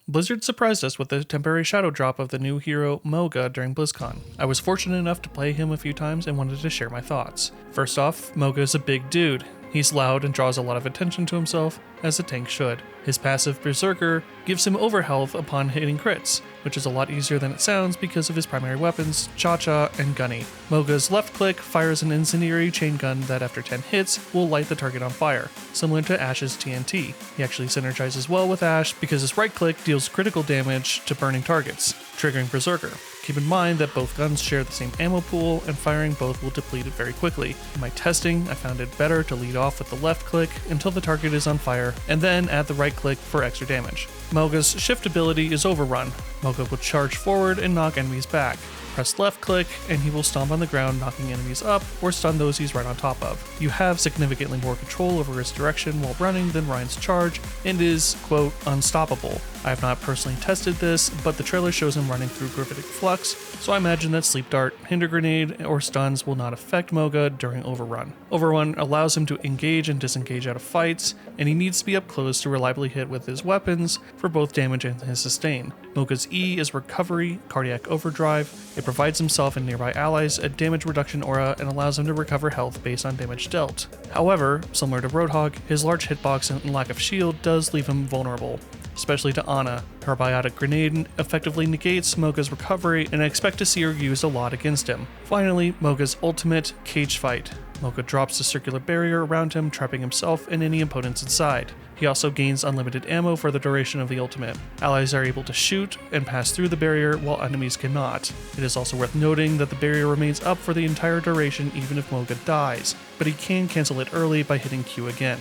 Blizzard surprised us with the temporary shadow drop of the new hero Mauga during BlizzCon. I was fortunate enough to play him a few times and wanted to share my thoughts. First off, Mauga is a big dude. He's loud and draws a lot of attention to himself, as a tank should. His passive Berserker gives him overhealth upon hitting crits, which is a lot easier than it sounds because of his primary weapons, Cha-Cha and Gunny. Mauga's left click fires an incendiary chain gun that after 10 hits will light the target on fire, similar to Ash's TNT. He actually synergizes well with Ash because his right click deals critical damage to burning targets, triggering Berserker. Keep in mind that both guns share the same ammo pool, and firing both will deplete it very quickly. In my testing, I found it better to lead off with the left click until the target is on fire, and then add the right click for extra damage. Mauga's shift ability is Overrun. Mauga will charge forward and knock enemies back. Press left click and he will stomp on the ground, knocking enemies up or stun those he's right on top of. You have significantly more control over his direction while running than Ryan's charge, and is, quote, unstoppable. I have not personally tested this, but the trailer shows him running through Gravitic Flux, so I imagine that Sleep Dart, Hinder Grenade, or stuns will not affect Mauga during Overrun. Overrun allows him to engage and disengage out of fights, and he needs to be up close to reliably hit with his weapons for both damage and his sustain. Mauga's E is Recovery, Cardiac Overdrive. It provides himself and nearby allies a damage reduction aura and allows him to recover health based on damage dealt. However, similar to Roadhog, his large hitbox and lack of shield does leave him vulnerable, especially to Ana. Her Biotic Grenade effectively negates Mauga's recovery, and I expect to see her used a lot against him. Finally, Mauga's ultimate, Cage Fight. Mauga drops the circular barrier around him, trapping himself and any opponents inside. He also gains unlimited ammo for the duration of the ultimate. Allies are able to shoot and pass through the barrier while enemies cannot. It is also worth noting that the barrier remains up for the entire duration even if Mauga dies, but he can cancel it early by hitting Q again.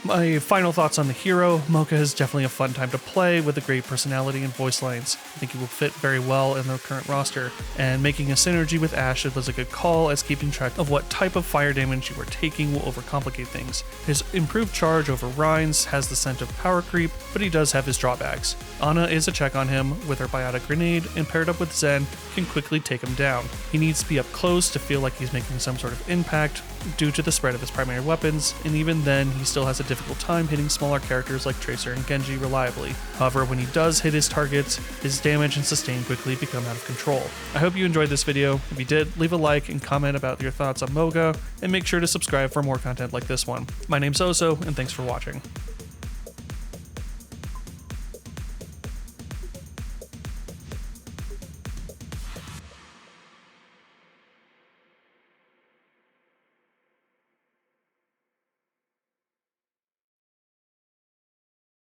My final thoughts on the hero: Mauga is definitely a fun time to play with a great personality and voice lines. I think he will fit very well in the current roster, and making a synergy with Ash was a good call, as keeping track of what type of fire damage you are taking will overcomplicate things. His improved charge over Ryan's has the scent of power creep, but he does have his drawbacks. Ana is a check on him with her Biotic Grenade, and paired up with Zen can quickly take him down. He needs to be up close to feel like he's making some sort of impact due to the spread of his primary weapons, and even then he still has a difficult time hitting smaller characters like Tracer and Genji reliably. However, when he does hit his targets, his damage and sustain quickly become out of control. I hope you enjoyed this video. If you did, leave a like and comment about your thoughts on Mauga, and make sure to subscribe for more content like this one. My name's Oso, and thanks for watching.